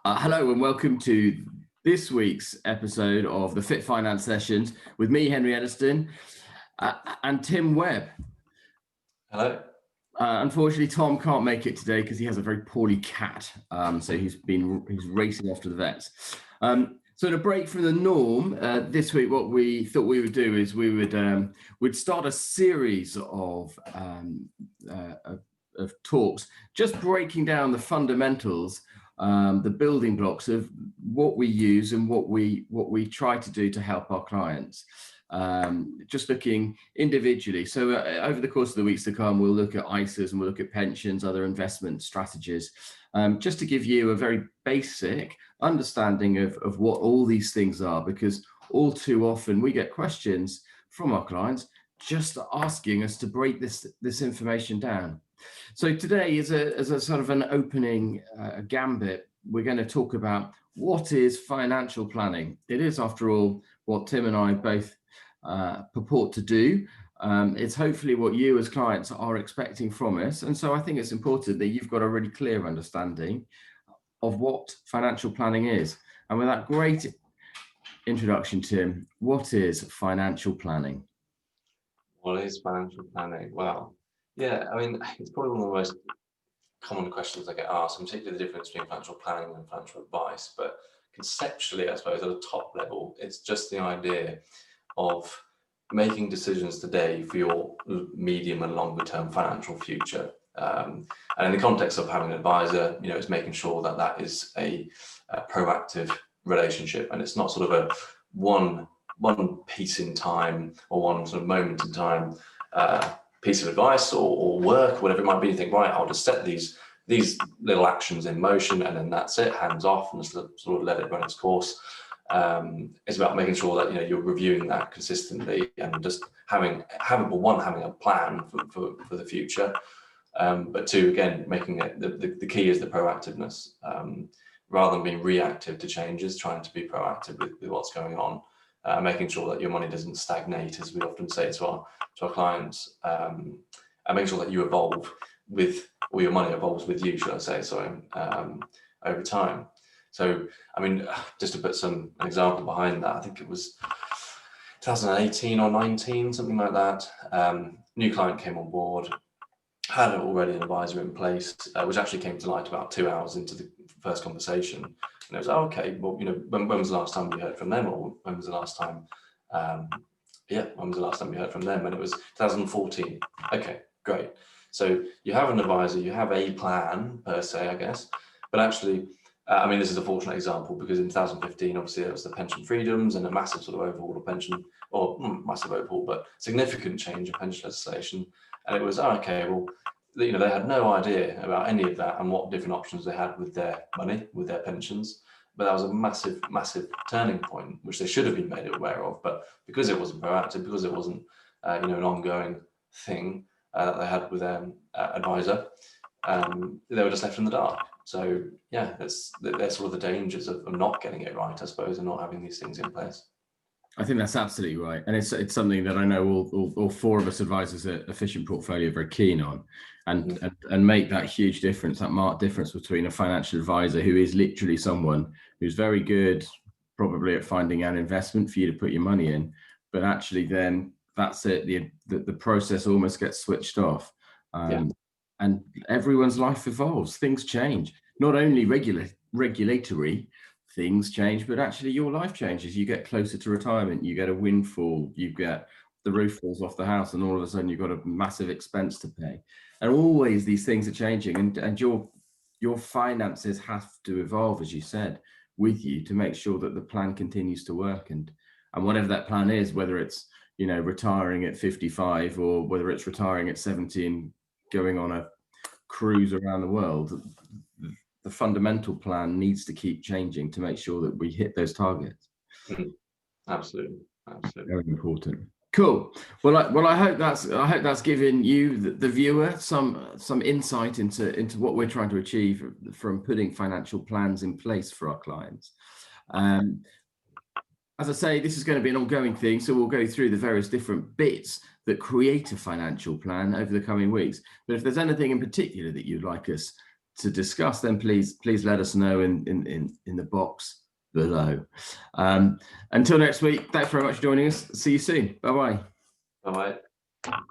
Hello and welcome to this week's episode of the Fit Finance Sessions with me, Henry Ediston, and Tim Webb. Hello. Unfortunately, Tom can't make it today because he has a very poorly cat, so he's racing off to the vets. So to break from the norm, this week what we thought we would do is we'd start a series of talks, just breaking down the fundamentals, the building blocks of what we use and what we try to do to help our clients. Just looking individually. So over the course of the weeks to come, we'll look at ISAs and we'll look at pensions, other investment strategies, just to give you a very basic understanding of what all these things are, because all too often we get questions from our clients just asking us to break this information down. So today, as a sort of an opening gambit, we're going to talk about what is financial planning. It is, after all, what Tim and I both purport to do. It's hopefully what you as clients are expecting from us. And so I think it's important that you've got a really clear understanding of what financial planning is. And with that great introduction, Tim, what is financial planning? What is financial planning? Well, yeah, I mean, it's probably one of the most common questions I get asked, and particularly the difference between financial planning and financial advice. But conceptually, I suppose at a top level, it's just the idea of making decisions today for your medium and longer term financial future. And in the context of having an advisor, it's making sure that that is a proactive relationship, and it's not sort of a one piece in time or one sort of moment in time piece of advice or work, whatever it might be. You think, right, I'll just set these little actions in motion and then that's it, hands off, and just sort of let it run its course. It's about making sure that you're reviewing that consistently and just having a plan for the future. But two, again, making it the key is the proactiveness, rather than being reactive to changes, trying to be proactive with what's going on, making sure that your money doesn't stagnate, as we often say to our clients, and making sure that you evolve or your money evolves with you, should I say, over time. So, I mean, just to put an example behind that, I think it was 2018 or 19, something like that. New client came on board, had already an advisor in place, which actually came to light about 2 hours into the first conversation. And it was, okay, well, when was the last time you heard from them? Or when was the last time, when was the last time you heard from them? And it was 2014. Okay, great. So you have an advisor, you have a plan per se, I guess, but actually, I mean, this is a fortunate example because in 2015, obviously, there was the pension freedoms and a massive sort of overhaul of pension, or massive overhaul, but significant change in pension legislation. And it was, okay, well, they had no idea about any of that and what different options they had with their money, with their pensions. But that was a massive, massive turning point, which they should have been made aware of. But because it wasn't proactive, because it wasn't, an ongoing thing that they had with their advisor, they were just left in the dark. So yeah, that's sort of the dangers of not getting it right, I suppose, and not having these things in place. I think that's absolutely right, and it's something that I know all four of us advisors at Efficient Portfolio are very keen on, and make that huge difference, that marked difference between a financial advisor who is literally someone who's very good, probably at finding an investment for you to put your money in, but actually then that's it. The process almost gets switched off. And everyone's life evolves, things change, not only regulatory things change, but actually your life changes. You get closer to retirement, you get a windfall, you get the roof falls off the house, and all of a sudden you've got a massive expense to pay. And always these things are changing, and your finances have to evolve, as you said, with you to make sure that the plan continues to work. And whatever that plan is, whether it's retiring at 55 or whether it's retiring at 70 and going on a cruise around the world, the fundamental plan needs to keep changing to make sure that we hit those targets. Absolutely. Very important. Cool. Well, I hope that's given you, the viewer, some insight into what we're trying to achieve from putting financial plans in place for our clients. As I say, this is going to be an ongoing thing, so we'll go through the various different bits that create a financial plan over the coming weeks. But if there's anything in particular that you'd like us discuss, then please let us know in the box below. Until next week, thanks very much for joining us. See you soon. Bye bye. Bye bye.